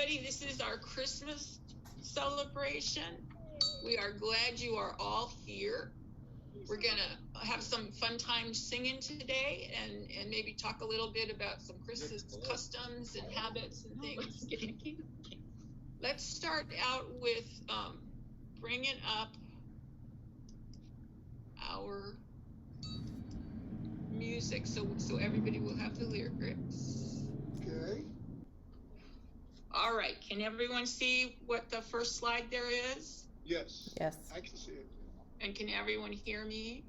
everybody. This is our Christmas celebration. We are glad you are all here. We're gonna have some fun time singing today and maybe talk a little bit about some Christmas customs and habits and things. Let's start out with bringing up our music so everybody will have the lyrics. Okay. All right, can everyone see what the first slide there is? Yes. Yes. I can see it. And can everyone hear me?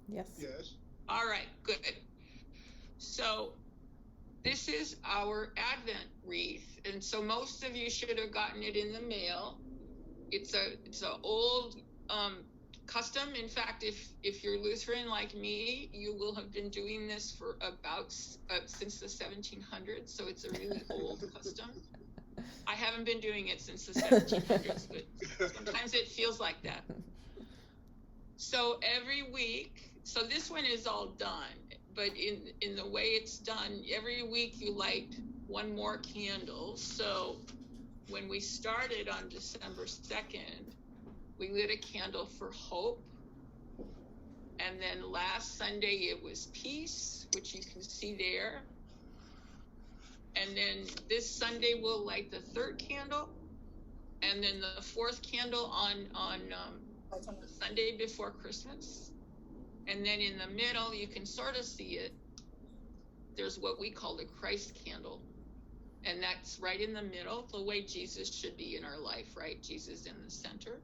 Yes. Yes. All right, good. So this is our Advent wreath, and so most of you should have gotten it in the mail. It's a old custom. In fact, if you're Lutheran like me, you will have been doing this for about since the 1700s. So it's a really old custom. I haven't been doing it since the 1700s, but sometimes it feels like that. So every week, so this one is all done, but in the way it's done, every week you light one more candle. So when we started on December 2nd, we lit a candle for hope. And then last Sunday it was peace, which you can see there. And then this Sunday we'll light the third candle. And then the fourth candle on the Sunday before Christmas. And then in the middle, you can sort of see it. There's what we call the Christ candle. And that's right in the middle, the way Jesus should be in our life, right? Jesus in the center.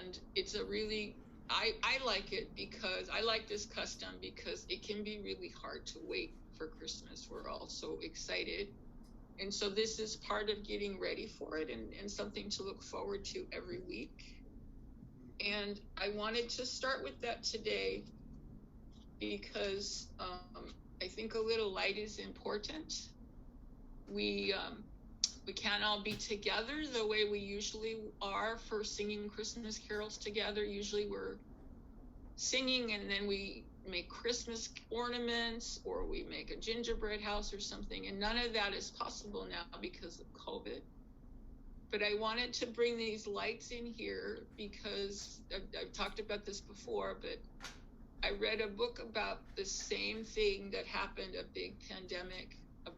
And it's a really, I like it because I like this custom because it can be really hard to wait for Christmas. We're all so excited. And so this is part of getting ready for it and something to look forward to every week. And I wanted to start with that today because I think a little light is important. We can't all be together the way we usually are for singing Christmas carols together. Usually we're singing and then we make Christmas ornaments or we make a gingerbread house or something. And none of that is possible now because of COVID. But I wanted to bring these lights in here because I've talked about this before, but I read a book about the same thing that happened, a big pandemic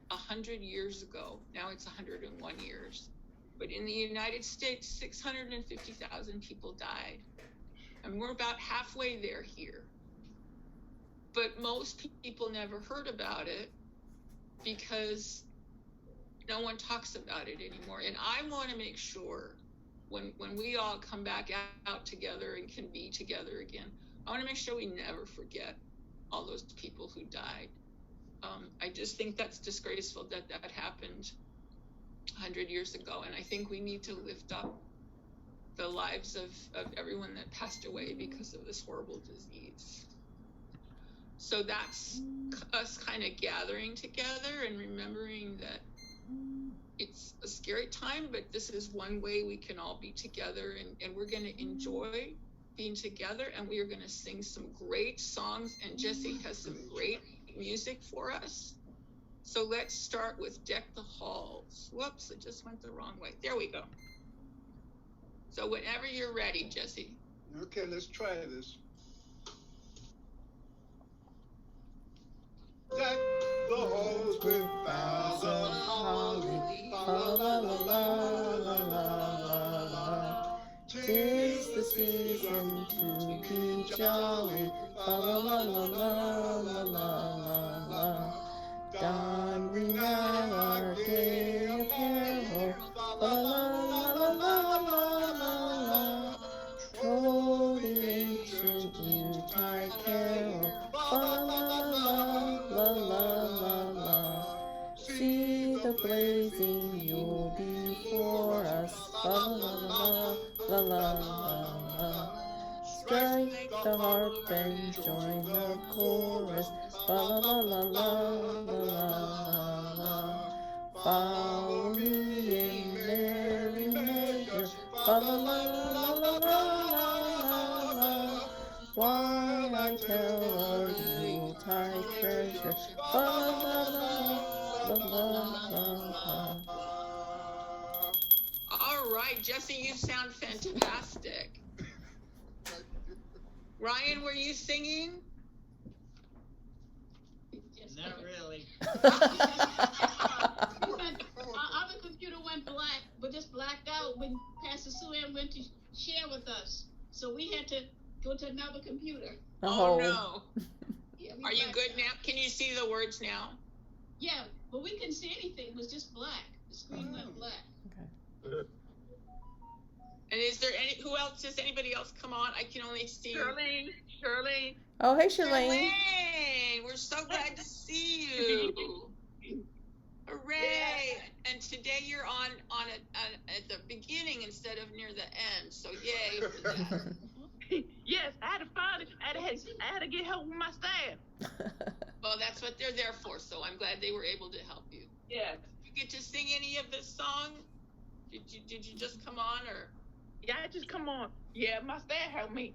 100 years ago. Now it's 101 years. But in the United States, 650,000 people died. And we're about halfway there here. But most people never heard about it because no one talks about it anymore. And I want to make sure when we all come back out together and can be together again, I want to make sure we never forget all those people who died. I just think that's disgraceful that happened 100 years ago. And I think we need to lift up the lives of everyone that passed away because of this horrible disease. So that's us kind of gathering together and remembering that it's a scary time, but this is one way we can all be together and we're going to enjoy being together and we are going to sing some great songs and Jesse has some great music for us. So let's start with Deck the Halls. Whoops, it just went the wrong way. There we go. So whenever you're ready, Jesse. Okay, let's try this. Deck the halls with boughs of holly, la la la la la la la. 'Tis the season to be jolly, la la la la la la la la. Don we now our gay apparel, la la la la la la la. Troll the ancient Yuletide carol, la la la la la la la. See the blazing Yule before us, la la la la la la la. Strike the harp and join the chorus, la la la la la la la. Follow me in merry measure, la la la la la la la. Why I tell of Yuletide treasure, la la la la la la la. right, Jesse, you sound fantastic. Ryan, were you singing? Not really. Our other computer went black, but just blacked out when Pastor Sue Ann went to share with us. So we had to go to another computer. Oh no. Yeah, Are you good now? Can you see the words now? Yeah, but we couldn't see anything. It was just black. The screen went black. Okay. And is there who else? Does anybody else come on? I can only see Shirley. Oh, hey, Charlene. Charlene, we're so glad to see you. Hooray! Yeah. And today you're on at the beginning instead of near the end. So yay for that. Yes, I had to find it. I had to get help with my staff. Well, that's what they're there for. So I'm glad they were able to help you. Yes. Did you get to sing any of this song? Did you just come on or? Yeah, I just come on. Yeah, my staff helped me.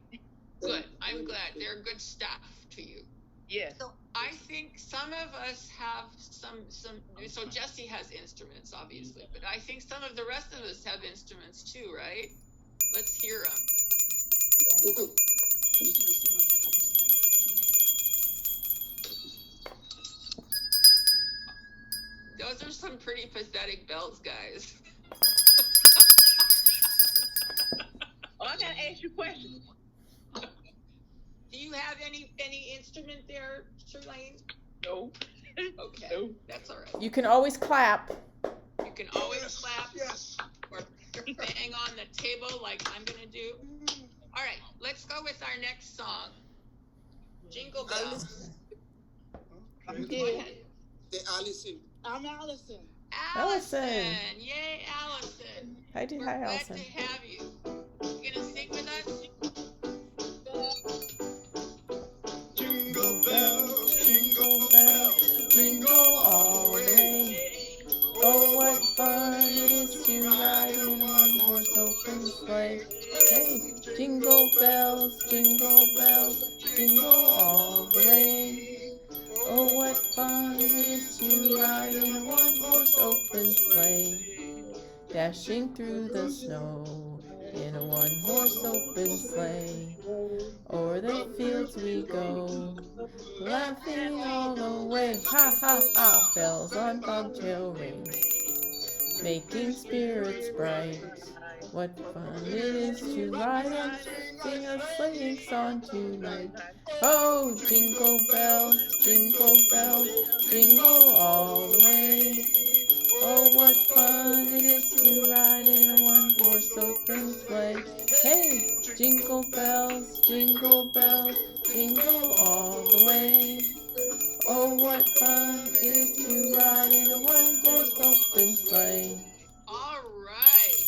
Good. I'm glad. They're good staff to you. Yes. So I think some of us have some. So Jesse has instruments, obviously, but I think some of the rest of us have instruments too, right? Let's hear them. Those are some pretty pathetic bells, guys. Oh, I gotta ask you a question. Do you have any instrument there, Charlene? No. Okay, No. that's all right. You can always clap. You can always clap. Yes. Or bang on the table like I'm gonna do. All right, let's go with our next song. Jingle Bells. Okay. Go ahead. Allison. I'm Allison. Allison. Yay, Allison. Hi, We're hi, glad Allison. to have you. You gonna sing with us? Jingle bells, jingle bells, jingle all the way. Oh, what fun it is to ride in a one-horse open sleigh. Hey, jingle bells, jingle all the way. Oh, what fun it is to ride in a one-horse open sleigh. Dashing through the snow in a one-horse open sleigh. O'er the fields we go, laughing all the way. Ha ha ha, bells on bobtail ring, making spirits bright. What fun it is to ride and sing a sleighing song tonight. Oh, jingle bells, jingle all the way. Oh, what fun it is to ride in a one-horse open sleigh. Hey, jingle bells, jingle all the way. Oh, what fun it is to ride in a one-horse open sleigh. All right.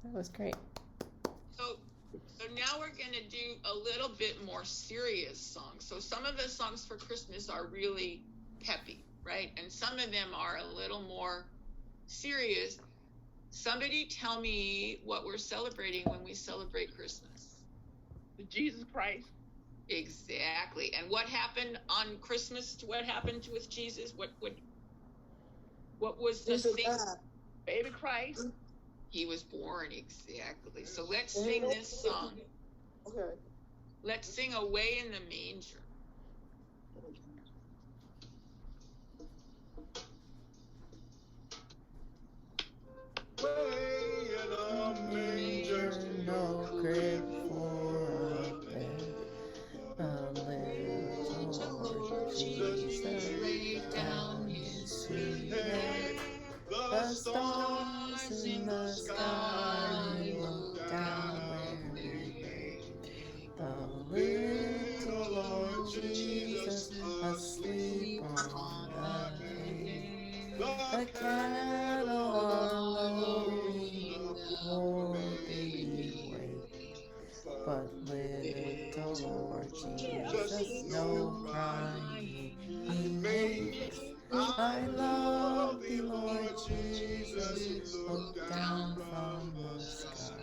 That was great. So now we're gonna do a little bit more serious songs. So some of the songs for Christmas are really peppy, right? And some of them are a little more serious. Somebody tell me what we're celebrating when we celebrate Christmas. Jesus Christ. Exactly. And what happened on Christmas? What happened with Jesus? What was the thing? Baby Christ. He was born, exactly. So let's sing this song. Okay. Let's sing Away in the Manger. Way in a manger, No crib for a bed. A little Lord Jesus laid down his sweet head. The stars in the sky look down where we lay. The little Lord Jesus asleep on the hay. The cattle are lowing, poor baby wake. But little Lord Jesus no crying he makes. I love thee, Lord Jesus, look down from the sky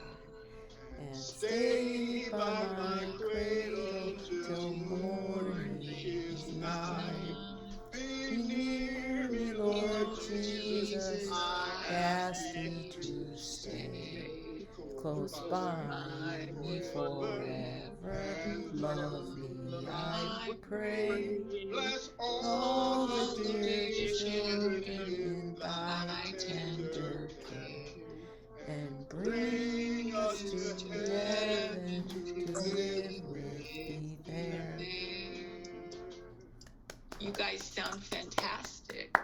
and stay by my cradle till morning is nigh. Be near me, Lord Jesus, as close by me forever. Love me, I pray. Bless All the dear children in thy tender care, and bring us to heaven to live with thee there. You guys sound fantastic.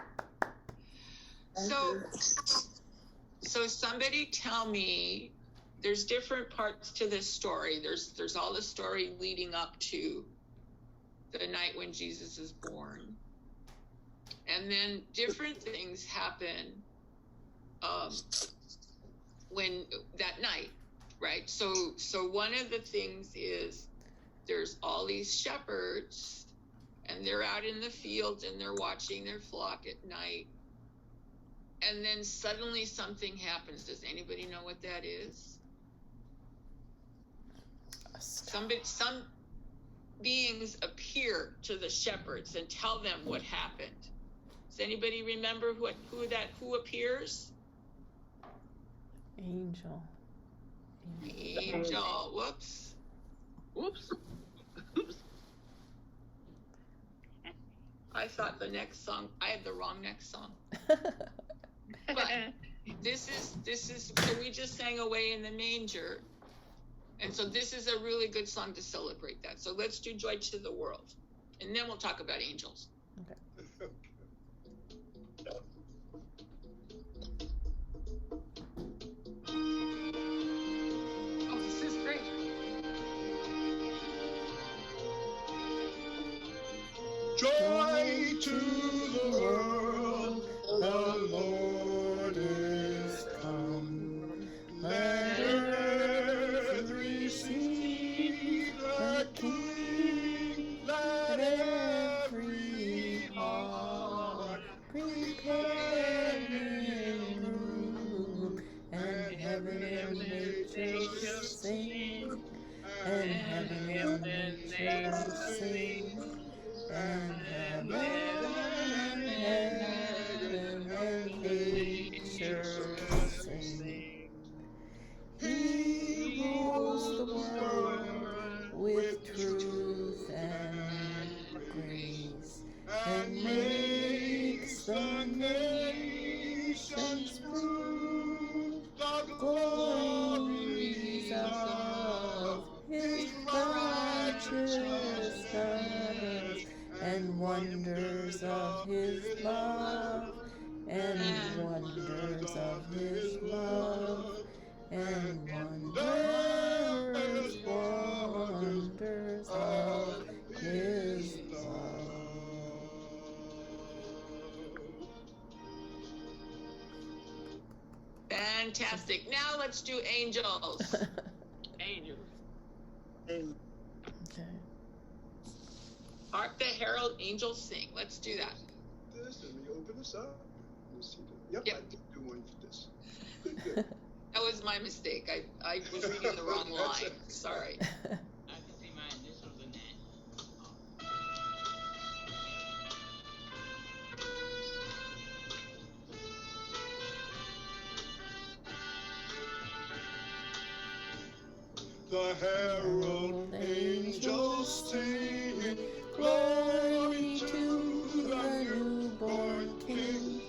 So somebody tell me, there's different parts to this story. There's all the story leading up to the night when Jesus is born. And then different things happen when that night, right? So one of the things is there's all these shepherds and they're out in the fields and they're watching their flock at night. And then suddenly something happens. Does anybody know what that is? Some beings appear to the shepherds and tell them what happened. Does anybody remember who appears? Angel. Angel. Whoops. I thought the next song, I had the wrong next song. But this is, so we just sang Away in the Manger. And so this is a really good song to celebrate that. So let's do Joy to the World. And then we'll talk about angels. Okay. Oh, this is great. Joy to the world, the Lord is come. Let earth receive the King. Let every heart Prepare him room, and heaven and nature sing, and heaven and nature sing, and heaven and nature sing. He rules the world with truth and grace, and makes the nations prove the glories of his righteousness, and wonders of his love, and wonders of his love, and wonders of his love. Fantastic. Now let's do angels. Angels. Okay. Hark the herald angels sing. Let's do that. this, and we open this up. We'll see that. Yep, I did do one for this. Good. That was my mistake. I was reading the wrong line. Sorry. I can see my initials in that. The herald angels sing, glory to the newborn King.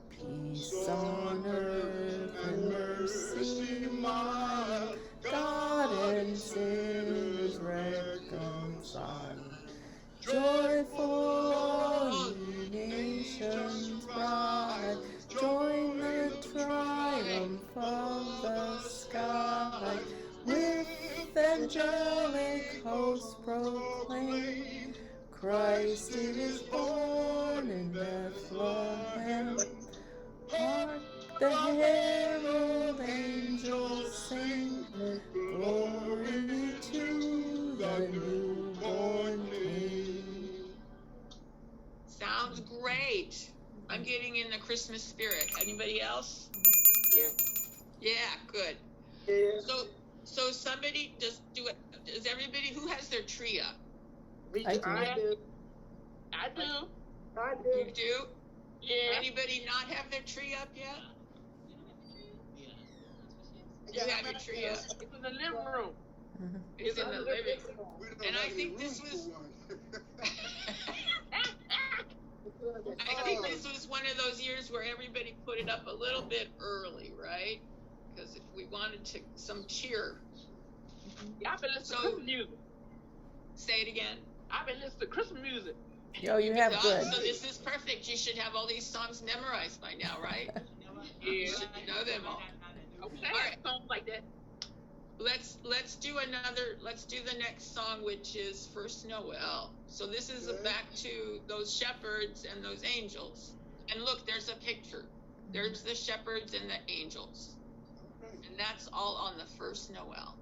Peace on earth and mercy mild, God and sinners reconciled. Joyful all ye nations rise, join the triumph of the sky. With angelic hosts proclaim, Christ is born in Bethlehem. Hark the herald angels sing, glory to the newborn King. Sounds great. I'm getting in the Christmas spirit. Anybody else? Yeah. Yeah, good. Yeah. So somebody just do it. Does everybody who has their tree up? I do. I do. You do? Yeah. Anybody not have their tree up yet? You have every tree up. It's in the living room. It's in the living room. We don't And have I any think room this for was. one. I think this was one of those years where everybody put it up a little bit early, right? Because if we wanted some cheer. Yeah, I've been listening to So- Christmas music. Say it again. I've been listening to Christmas music. Yo, you have good. So this is perfect. You should have all these songs memorized by now, right? You Yeah. should know them all. I wish I All had right. songs like that. Let's do the next song, which is First Noel. So this is Okay. back to those shepherds and those angels. And look, there's a picture. There's the shepherds and the angels. Okay. And that's all on the first Noel.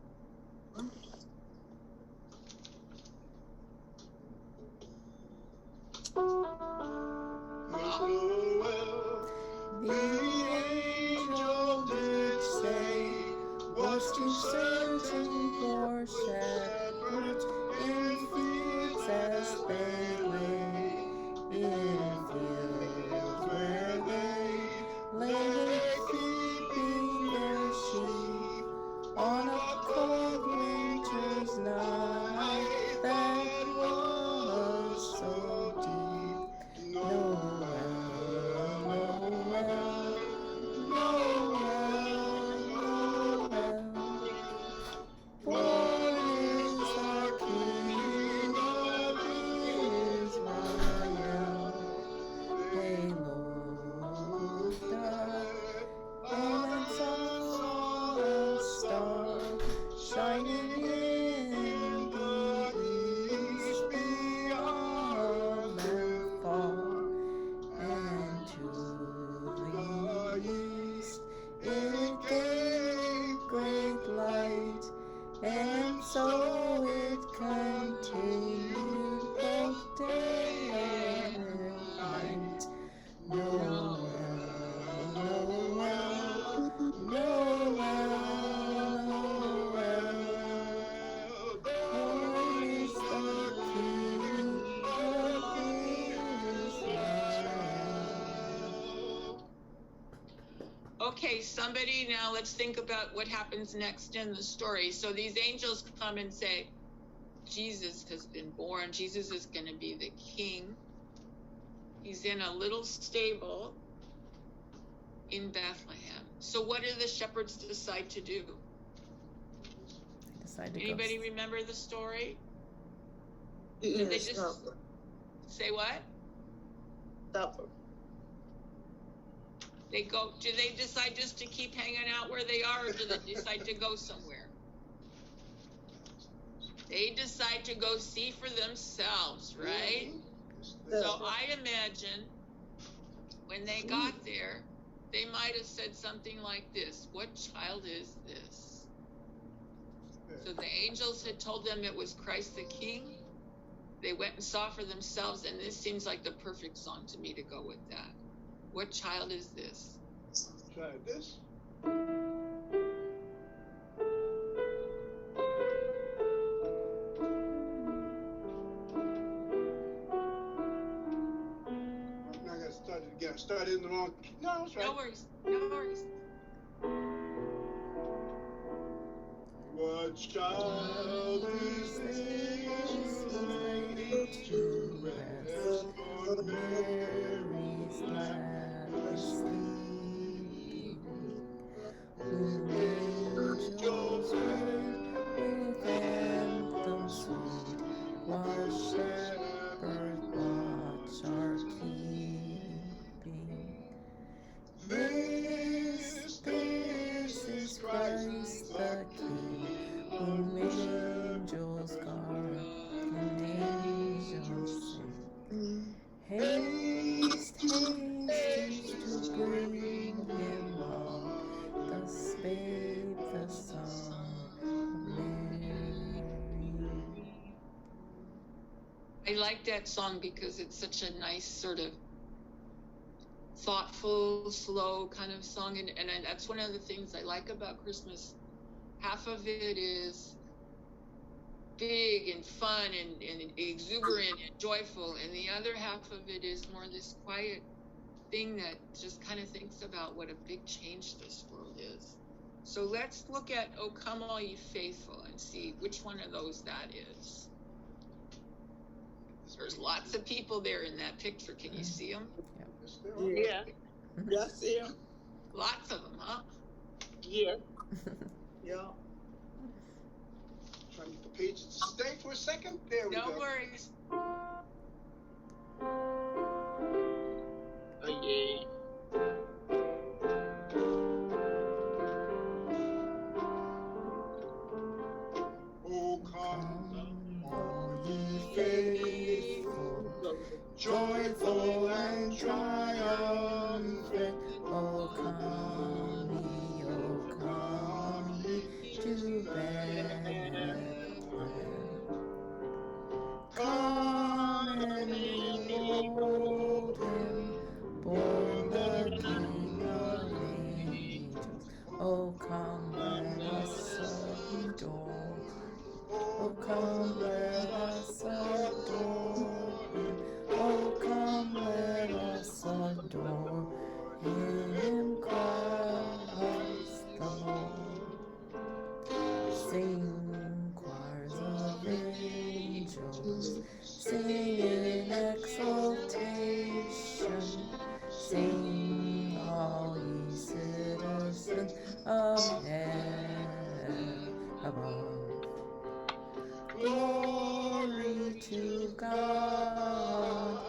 First Noel, The angel did say, was too certain for shepherds in fields as they lay, in fields where they lay keeping their sheep on a cold winter's night that was so deep. Noel, Noel, Noel, Noel. Born is the King of Israel. They looked up and saw a star shining in the east beyond them far. And to the east it gave great light, and so it continued both day and night. Noel, Noel, Noel, Noel. Born is the King of Israel. Okay, somebody, now let's think about what happens next in the story. So these angels come and say, Jesus has been born. Jesus is going to be the king. He's in a little stable in Bethlehem. So what do the shepherds decide to do? Decide to go. Anybody remember the story? Eating They a just- supper. Say what? Supper. They go, do they decide just to keep hanging out where they are, or do they decide to go somewhere? They decide to go see for themselves, right? So I imagine when they got there, they might have said something like this: what child is this? So the angels had told them it was Christ the King. They went and saw for themselves, and this seems like the perfect song to me to go with that. What child is this? Try this. Now I gotta start it again. Started in the wrong key. No, that's right. No worries, no worries. What child is this laid to rest on Mary's lap sleeping? Whom angels heard with anthems sweet, while shepherds watch are keeping. This is Christ the King, whom angels guard and angels sing. Haste, haste to bring him home, thus babe the Son of Mary. I like that song because it's such a nice sort of thoughtful, slow kind of song, and that's one of the things I like about Christmas. Half of it is big and fun and exuberant and joyful, and the other half of it is more this quiet thing that just kind of thinks about what a big change this world is. So let's look at O Come All Ye Faithful and see which one of those that is. There's lots of people there in that picture. Can you see them? Yes, there are. Yeah. Yeah. Yeah, I see him. Lots of them, huh? Yeah. Yeah. Trying to get the page to stay for a second. There we No go. worries. Oh yeah. Oh, come, all ye faithful, joyful and triumphant. O come ye to Bethlehem. Come and behold him, born the King of angels. Oh, come, let us adore. Oh, come, let us adore him. Oh, come, let us adore him, Christ the Lord. Sing, choirs of angels, sing in exaltation. Sing, all ye citizens of heaven above. Glory to God,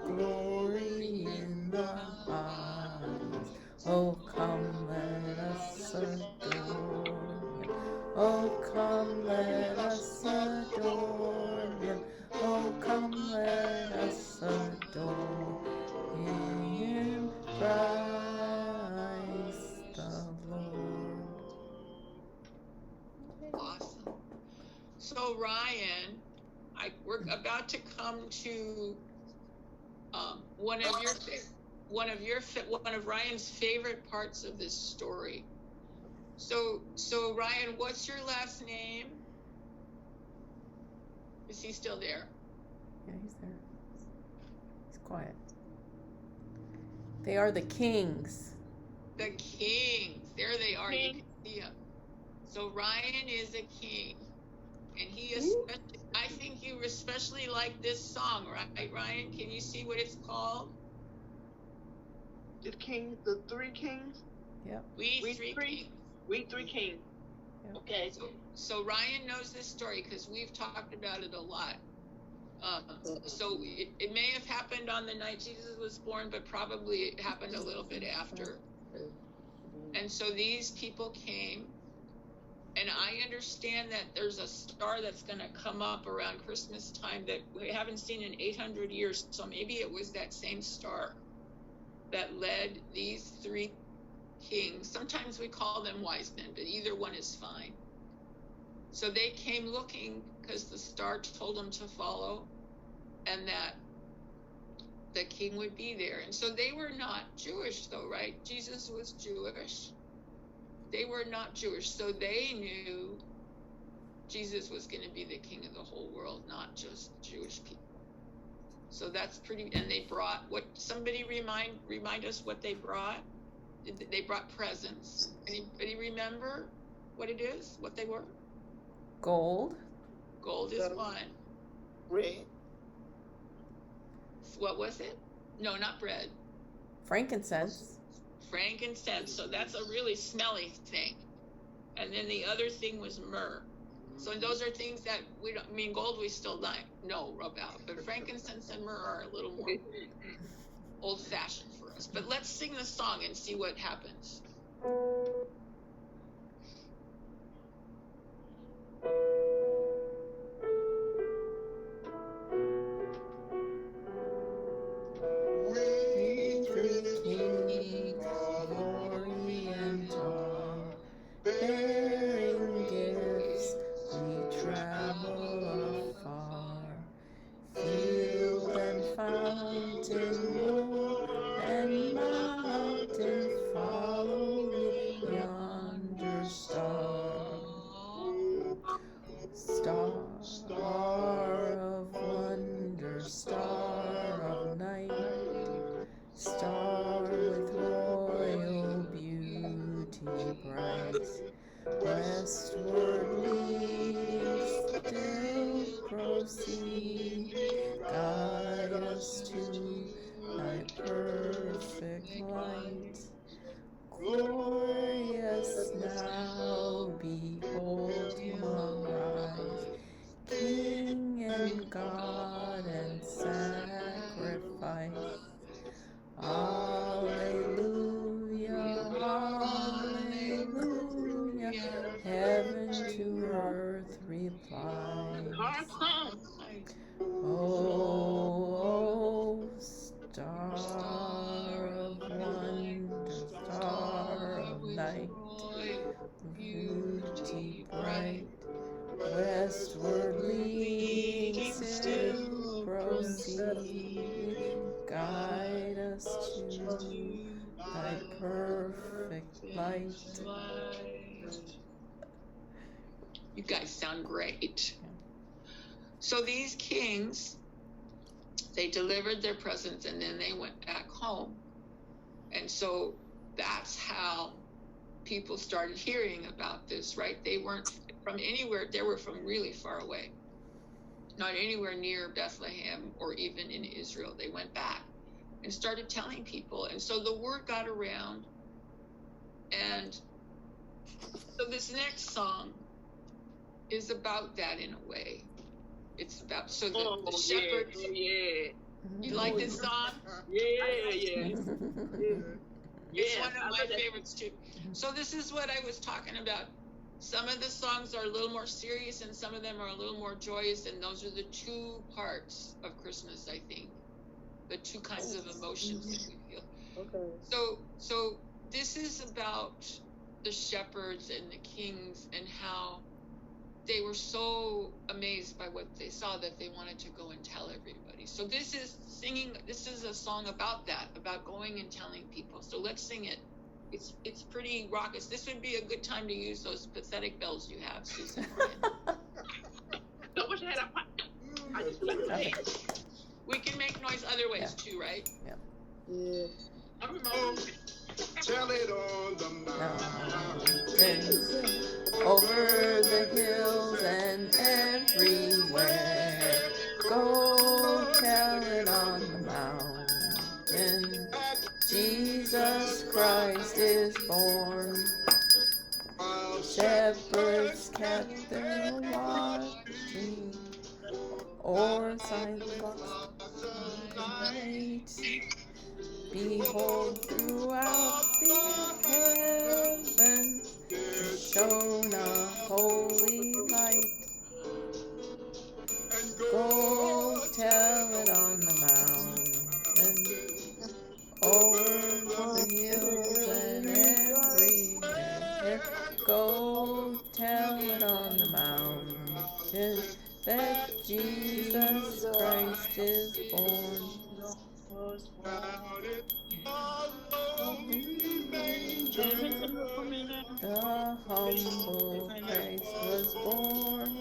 glory in the highest. Oh, come, let us adore him. Oh, come, let us adore him. Oh, come, let us adore him, Christ the Lord. Awesome. So Ryan, we're about to come to one of Ryan's favorite parts of this story. So Ryan, what's your last name? Is he still there? Yeah, he's there. He's quiet. They are the kings. The kings. There they are. You can see them. So Ryan is a king. And he especially, I think you especially like this song, right, Ryan? Can you see what it's called? The three kings? Yep. We three kings. We three kings. Yep. Okay. So Ryan knows this story because we've talked about it a lot. So it may have happened on the night Jesus was born, but probably it happened a little bit after. And so these people came, and I understand that there's a star that's going to come up around Christmas time that we haven't seen in 800 years. So maybe it was that same star that led these three kings. Sometimes we call them wise men, but either one is fine. So they came looking because the star told them to follow and that the king would be there. And so they were not Jewish though, right? Jesus was Jewish. They were not Jewish. So they knew Jesus was going to be the king of the whole world, not just Jewish people. So that's pretty, and they brought what, somebody remind us what they brought? They brought presents. Anybody remember what it is, what they were? Gold. Gold is one. Red. What was it? No, not bread. Frankincense. Frankincense. So that's a really smelly thing. And then the other thing was myrrh. So those are things that we don't, I mean, gold we still know about, but frankincense and myrrh are a little more old fashioned for us. But let's sing the song and see what happens. We three kings, glory and honor, bearing gifts, we travel afar. Field and fountain, moor and mountain, follow we westward leading still proceed. Guide us to thy perfect light. Glorious now, behold him arise, King and God and sacrifice. Alleluia, alleluia, heaven to earth replies. Hard song. Oh, star of wonder, star of night, beauty bright, westward leading still proceed. Guide us to thy perfect light. You guys sound great. So these kings, they delivered their presents and then they went back home. And so that's how people started hearing about this, right? They weren't from anywhere, they were from really far away. Not anywhere near Bethlehem or even in Israel. They went back and started telling people. And so the word got around. And so this next song is about that in a way. It's about, so the shepherds. Yeah. You like this song? Yeah. It's one of my favorites too. So this is what I was talking about. Some of the songs are a little more serious and some of them are a little more joyous, and those are the two parts of Christmas, I think. The two kinds of emotions that we feel. Okay. So this is about the shepherds and the kings and how they were so amazed by what they saw that they wanted to go and tell everybody. So this is a song about that, about going and telling people. So let's sing it. It's pretty raucous. This would be a good time to use those pathetic bells you have, Susan. Don't wish I had a pot. I just like Okay. We can make noise other ways too, right? Yeah. I remember. Tell it on the Mountains, mountain. over the hills and everywhere. Go tell it on the mountain. Jesus Christ is born. Shepherds kept their watching o'er silent flocks of night. Behold, throughout the heavens shone a holy light. Go tell it on the mountain, over the hills and everywhere. Go tell it on the mountain, that Jesus Christ is born. The humble Christ was born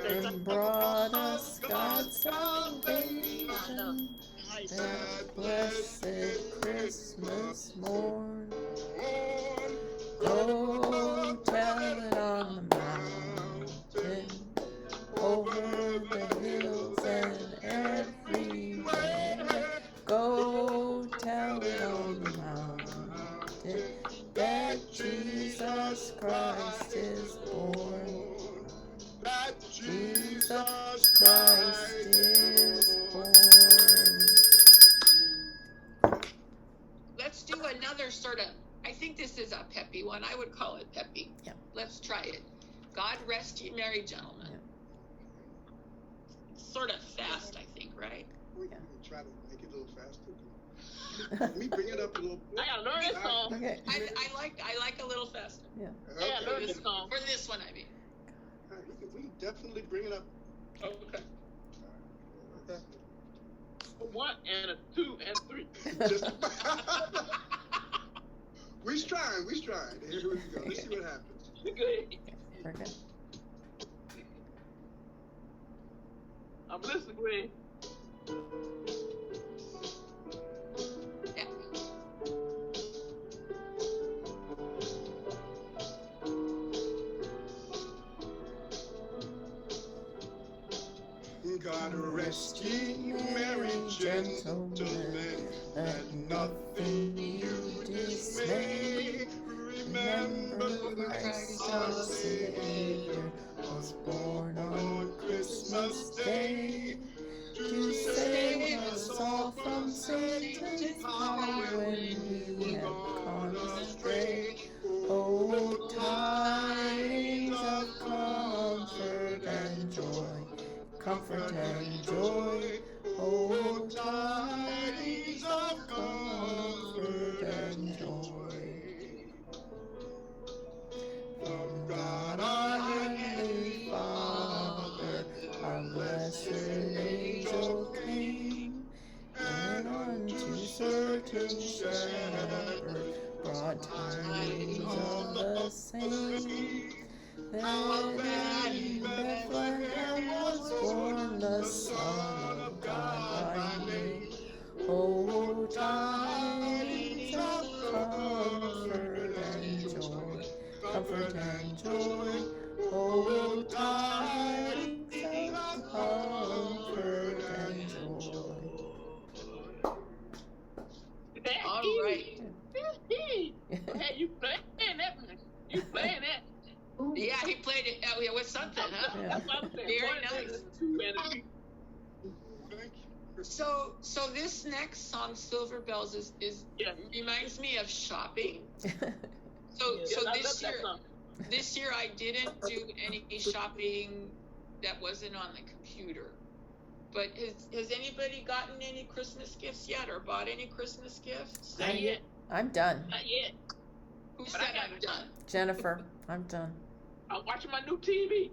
and brought us God's salvation, that blessed Christmas morn. Go tell it on the mountain, over the hills and everywhere. Go tell it on the mountain, that Jesus Christ is born. Jesus Christ is born. Let's do another sort of, I think this is a peppy one. I would call it peppy. Yeah. Let's try it. God rest ye merry gentlemen. Yeah. It's sort of fast, I think, right? We can try to make it a little faster. Let me bring it up a little. I gotta learn this song. Okay. I like a little faster. Yeah. I gotta learn this song. For this one, I mean. We can definitely bring it up. Okay. A 1 and a 2 and 3. Just we trying. Here we go. Let's see what happens. Good. Okay. I'm listening, Gwen. Yeah. God rest ye merry gentlemen, let nothing you dismay. Remember Christ our Savior was born on Christmas Day to save us all from Satan's power when we have gone astray. Oh, tidings of comfort and joy, comfort and joy. Oh, tidings of comfort and joy. From God our Heavenly Father, our blessed angel came, and unto certain shepherds brought tidings of the same, that in Bethlehem was born the Son of God by name. Oh, tidings of comfort and joy, comfort and joy. Oh, tidings of comfort and joy. All right. Hey, you playing that? You playing that? Yeah, he played it with something, huh? Yeah. Very nice. So this next song, Silver Bells, is reminds me of shopping. So this year I didn't do any shopping that wasn't on the computer. But has anybody gotten any Christmas gifts yet, or bought any Christmas gifts? Not yet. I'm done. Not yet. Who said I'm done? Jennifer, I'm done. I'm watching my new TV.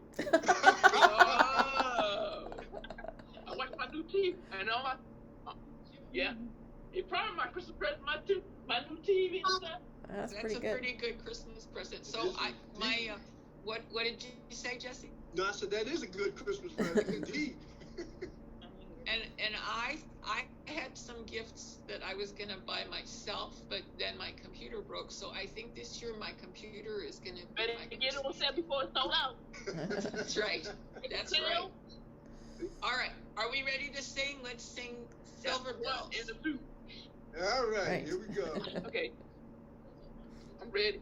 Oh. I watch my new TV, and all my it's probably my Christmas present, my new TV and stuff. That's a pretty good. pretty good Christmas present. So what did you say, Jesse? No, I said that is a good Christmas present indeed. And I had some gifts that I was gonna buy myself, but then my computer broke. So I think this year my computer is gonna be Better my get it on sale before it's sold out. That's right. That's right. All right. Are we ready to sing? Let's sing Silver Bells. In the blue. All right, Right. here we go. Okay. I'm ready.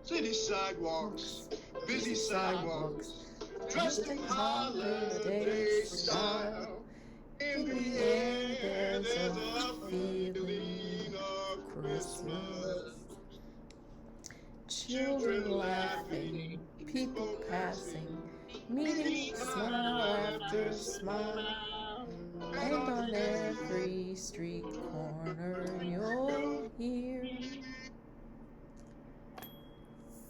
City sidewalks, busy sidewalks, dressed in holiday style. In the air, there's a feeling of Christmas. Children laughing, people passing, meeting smile after smile, and on every street corner you'll hear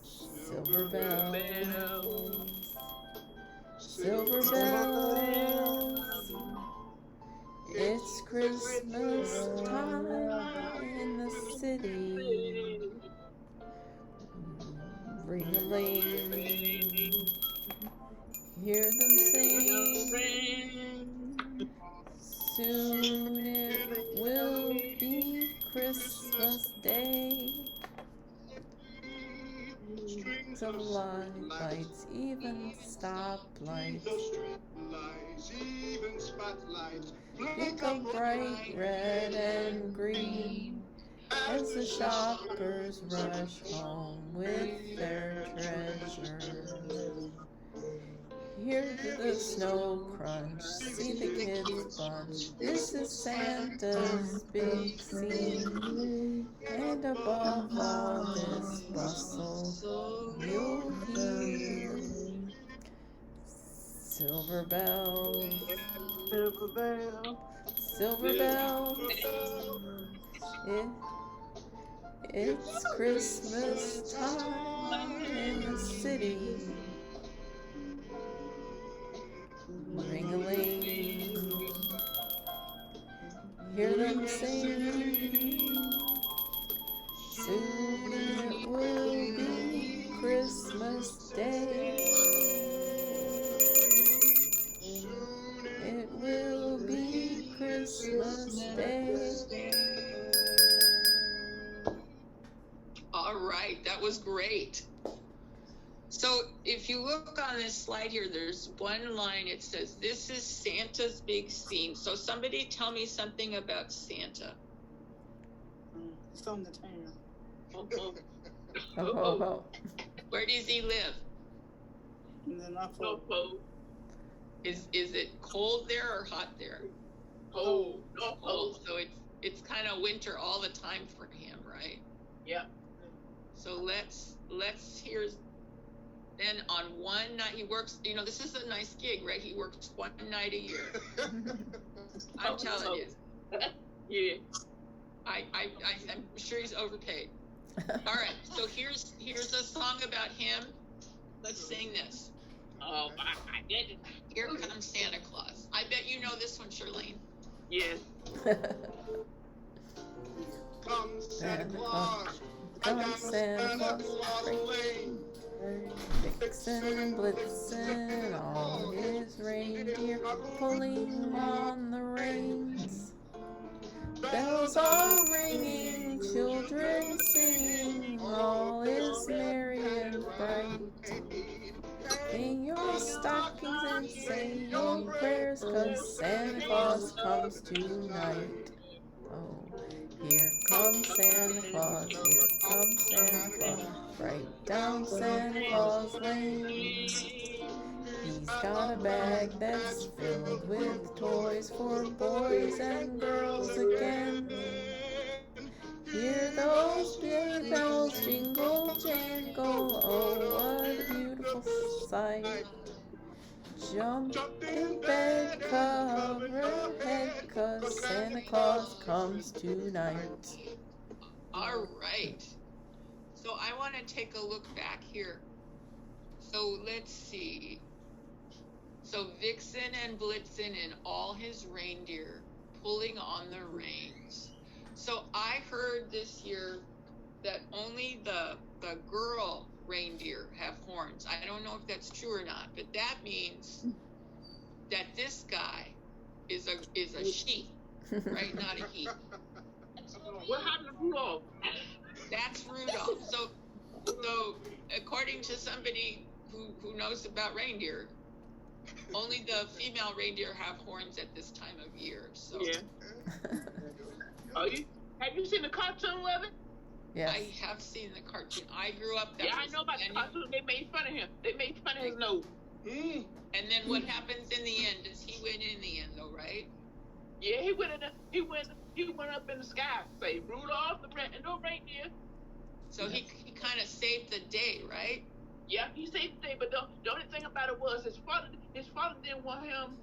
silver bells, silver bells. It's Christmas time in the city. Ring-a-ling, hear them sing. Soon it will be Christmas Day. Strings of lights, even stoplights, blink of bright red and green, as the shoppers rush home with their treasures. Hear the snow crunch, see the kids bunch. This is Santa's big scene, and above all this bustle, you'll hear silver bells, silver bells, silver bells. It's Christmas time in the city. Ring-a-ling, hear them sing. Soon it will be Christmas Day. It will be Christmas Day. right. That was great. So if you look on this slide here, there's one line. It says, "This is Santa's big theme." So somebody tell me something about Santa. It's on the town. Oh. Where does he live? And then I No thought, pole. Is it cold there or hot there? Pole. No pole. Cold. So it's kind of winter all the time for him, right? Yeah. So let's hear. Then on one night he works. You know, this is a nice gig, right? He works one night a year. I'm telling you. Yeah. I'm sure he's overpaid. All right. So here's a song about him. Let's sing this. Oh, I get it. Here comes Santa Claus. I bet you know this one, Charlene. Yes. Come Santa Claus. I Come got a Santa Claus lane. Vixen and Blitzen, all his reindeer pulling on the reins. Bells are ringing, children singing, all is merry and bright. Hang your stockings and say your prayers, 'cause Santa Claus comes tonight. Oh, here comes Santa Claus, here comes Santa Claus, right down Santa Claus Lane. He's got a bag that's filled with toys for boys and girls again. Hear those sleigh bells jingle, jangle, oh what a beautiful sight. Jump in bed, cover your head, 'cause Santa Claus comes tonight. All right. So I want to take a look back here. So let's see. So Vixen and Blitzen and all his reindeer pulling on the reins. So I heard this year that only the girl reindeer have horns. I don't know if that's true or not, but that means that this guy is a she, right? Not a he. What happened to Rudolph? That's Rudolph. So according to somebody who knows about reindeer, only the female reindeer have horns at this time of year. So Yeah. Have you seen the cartoon of it? Yes. I have seen the cartoon. I grew up. Yeah, I know about the cartoon. They made fun of him. They made fun of his nose. And then what happens in the end? Does he win in the end, though? Right? Yeah, he went up in the sky. Say Rudolph the reindeer. So he kind of saved the day, right? Yeah, he saved the day. But the only thing about it was his father didn't want him.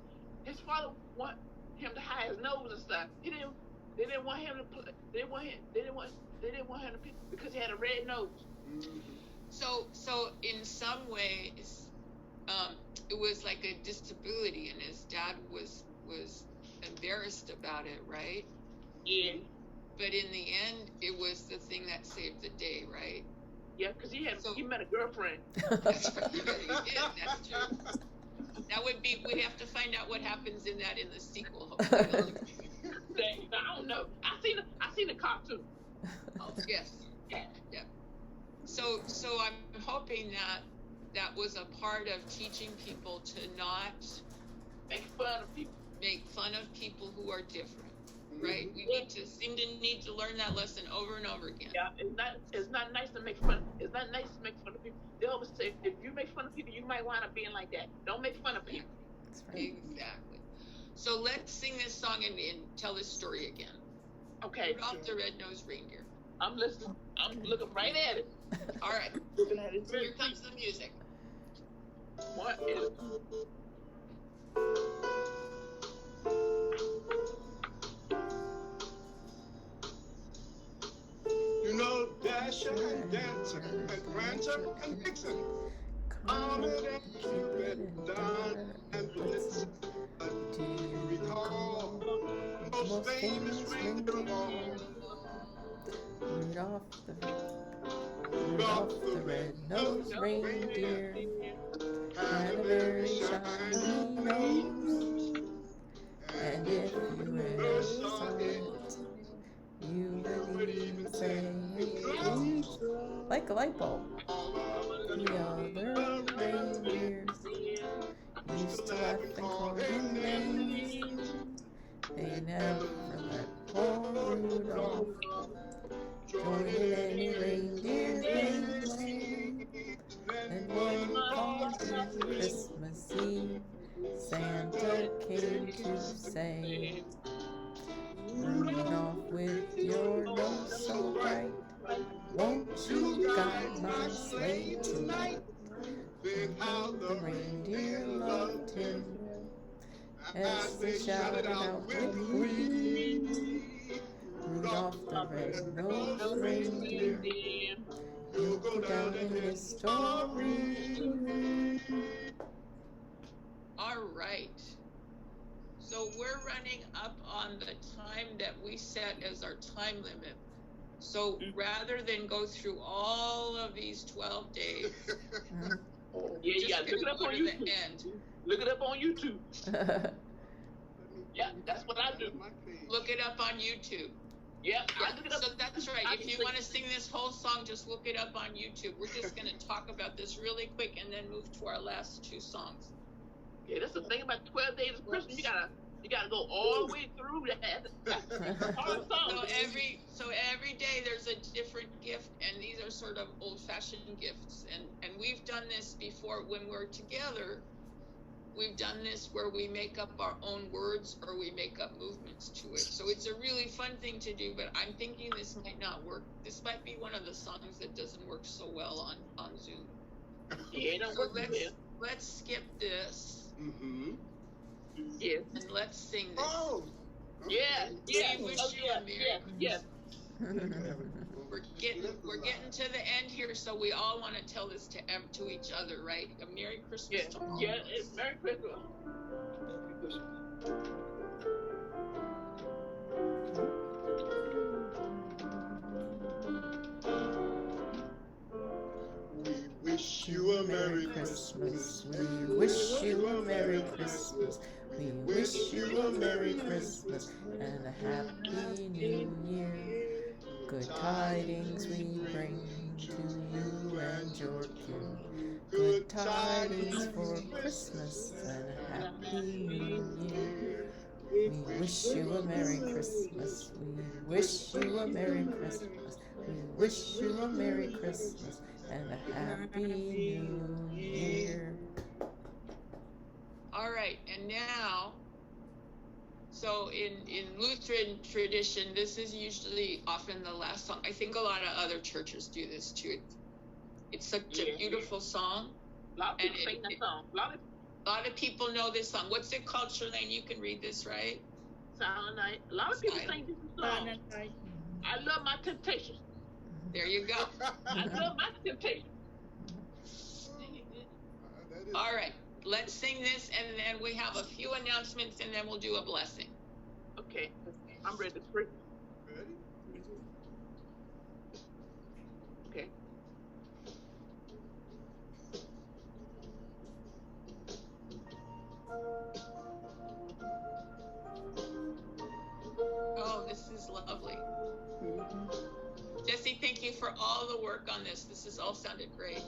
His father want him to hide his nose and stuff. They didn't want him to play. They didn't want him to play because he had a red nose. So in some ways, it was like a disability, and his dad was embarrassed about it, right? Yeah. But in the end, it was the thing that saved the day, right? Yeah, because he met a girlfriend. That's right. He did. That's true. That would be. We'd have to find out what happens in the sequel. Hopefully. I don't know. I seen the cartoon. Oh, yes. Yeah. So I'm hoping that was a part of teaching people to not Make fun of people. Make fun of people who are different. Right? We need to learn that lesson over and over again. Yeah, it's not nice to make fun. It's not nice to make fun of people. They always say if you make fun of people, you might wind up being like that. Don't make fun of people. That's right. Exactly. So let's sing this song and tell this story again. Okay. Rudolph the Red-Nosed Reindeer. I'm listening. I'm looking right at it. All right. looking at it too. Here comes the music. What is? You know Dasher and Dancer and Prancer and Vixen, Comet and Cupid, Don and Blitzen. Do you recall the most famous reindeer of all? Rudolph the red-nosed reindeer had a very shiny nose, and if you ever saw it, you would even say, like a light bulb. The other reindeers used to laugh and call him names. They never let poor Rudolph join in any reindeer games. And when it comes to Christmas Eve, Santa came to say, Rudolph, with your nose so bright, won't you guide my sleigh tonight? And how the reindeer loved him as they shouted out with glee, Rudolph the red-nosed reindeer, he'll go down in history. All right. So we're running up on the time that we set as our time limit. So rather than go through all of these 12 days, Yeah, look it up on YouTube. Look it up on YouTube. Yeah, that's what I do. Look it up on YouTube. Yeah, I look it up. So that's right. If you want to sing this whole song, just look it up on YouTube. We're just going to talk about this really quick and then move to our last two songs. Yeah, that's the thing about 12 days of Christmas. You gotta go all the way through that. That's a hard song. So every day there's a different gift, and these are sort of old-fashioned gifts. And we've done this before when we're together. We've done this where we make up our own words or we make up movements to it. So it's a really fun thing to do, but I'm thinking this might not work. This might be one of the songs that doesn't work so well on Zoom. Yeah, it don't work well. Let's skip this. Mm-hmm. Yes. And let's sing this. Oh. Yeah. We wish you a Merry Yes. We're getting to the end here, so we all want to tell this to each other, right? A Merry Christmas to all. Yeah, it's Merry Christmas. We wish you a Merry Christmas. We wish you a Merry Christmas. We wish you a Merry Christmas and a Happy New Year. Good tidings we bring to you and your kin. Good tidings for Christmas and a Happy New Year. We wish you a Merry Christmas. We wish you a Merry Christmas. We wish you a Merry Christmas and a Happy New Year. All right, and now, so in Lutheran tradition, this is usually often the last song. I think a lot of other churches do this too. It's such a beautiful song. A lot of people sing that song. A lot of people know this song. What's it called, Charlene? You can read this, right? Silent Night. A lot of people sing this song. I love my temptation. There you go. I love my temptation. All right, let's sing this, and then we have a few announcements, and then we'll do a blessing. Okay, I'm ready to pray. Ready? Okay. Oh, this is lovely. Jesse, thank you for all the work on this. This has all sounded great.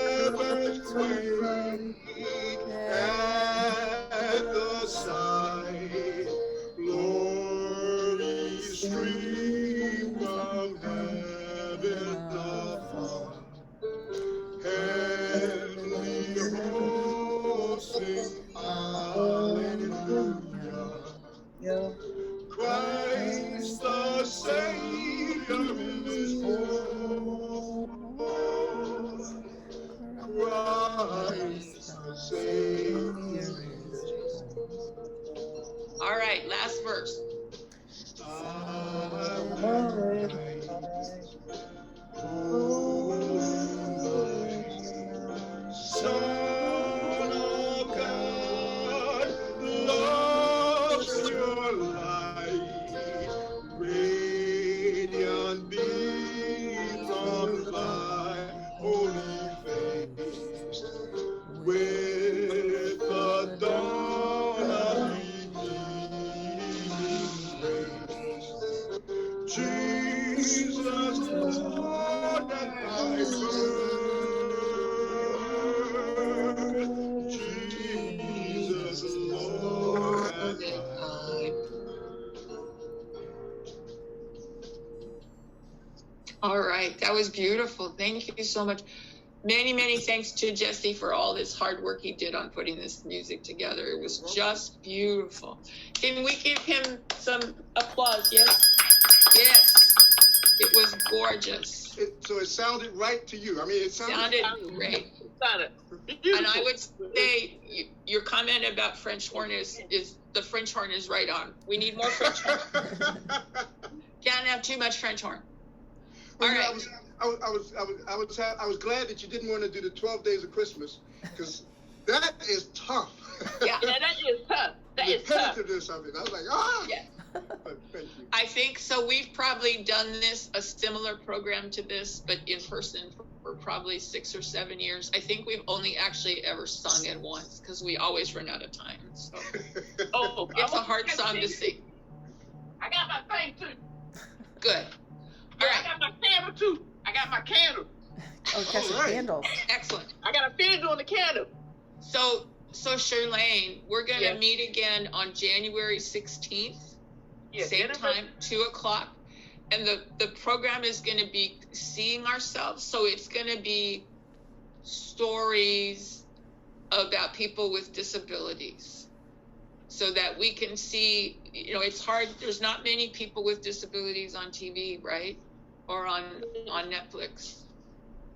Shepherds wait at the side, glory stream Jesus, Lord, and thy birth. Jesus, Lord, and thy. All right, that was beautiful. Thank you so much. Many, many thanks to Jesse for all this hard work he did on putting this music together. It was just beautiful. Can we give him some applause? Yes? Yes. It was gorgeous. So it sounded right to you. I mean, it Sounded great. And I would say your comment about French horn is the French horn is right on. We need more French horn. Can't have too much French horn. All right. I was glad that you didn't want to do the 12 days of Christmas, because that is tough. Yeah, that is tough. That is tough. The repetitiveness of it. I was like, Yeah. But thank you. I think so. We've probably done a similar program to this, but in person for probably 6 or 7 years. I think we've only actually ever sung it once because we always run out of time. So it's a hard song to sing. I got my thing too. Good. All right. I got my candle too. I got my candle. Oh, catch a candle. Excellent. I got a candle on the candle. So Charlene, we're going to meet again on January 16th. Same time, 2:00. And the program is going to be seeing ourselves. So it's going to be stories about people with disabilities so that we can see, it's hard. There's not many people with disabilities on TV, right? Or on Netflix.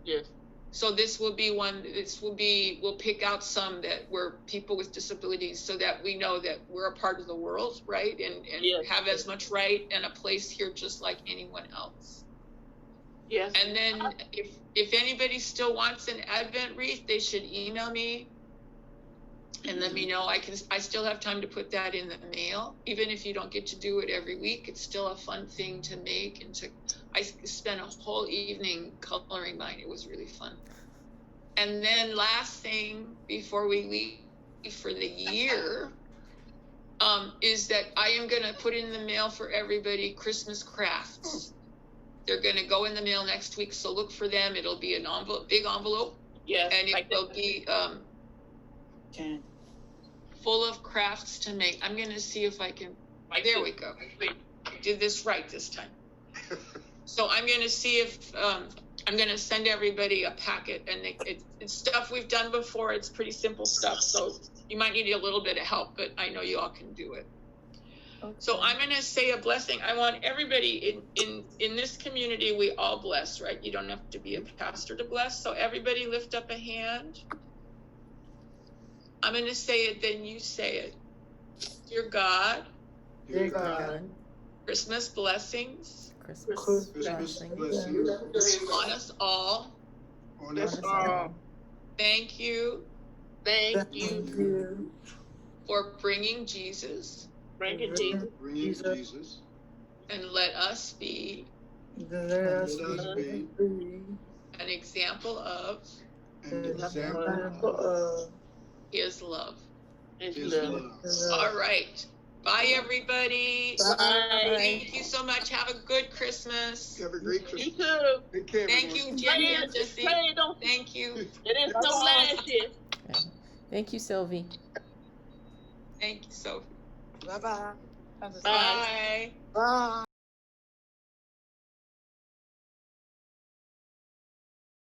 Yes. So we'll pick out some that were people with disabilities so that we know that we're a part of the world, right? And have as much right and a place here just like anyone else. Yes. And then if anybody still wants an Advent wreath, they should email me and let me know. I still have time to put that in the mail. Even if you don't get to do it every week, it's still a fun thing to make I spent a whole evening coloring mine. It was really fun. And then last thing before we leave for the year is that I am going to put in the mail for everybody Christmas crafts. They're going to go in the mail next week, so look for them. It'll be an big envelope. Yes. And it will be full of crafts to make. I'm going to see if I can. There we go. Did this right this time. So I'm going to see if I'm going to send everybody a packet, and it's stuff we've done before. It's pretty simple stuff, so you might need a little bit of help, but I know you all can do it. Okay. So I'm going to say a blessing. I want everybody in this community, we all bless, right? You don't have to be a pastor to bless. So everybody lift up a hand. I'm going to say it, then you say it. Dear God. Dear God. Christmas blessings. Christmas blessings on us all. On us all. Thank you. Thank you for bringing Jesus. Bringing Jesus. And let us be an example of His love. His love. All right. Bye, everybody. Bye. Thank you so much. Have a good Christmas. Have a great Christmas. You too. Take care, Thank you, Jenny and Jesse. Thank you. It is no lashes. Thank you, Sylvie. Thank you, Sophie. Bye-bye. Bye. Bye.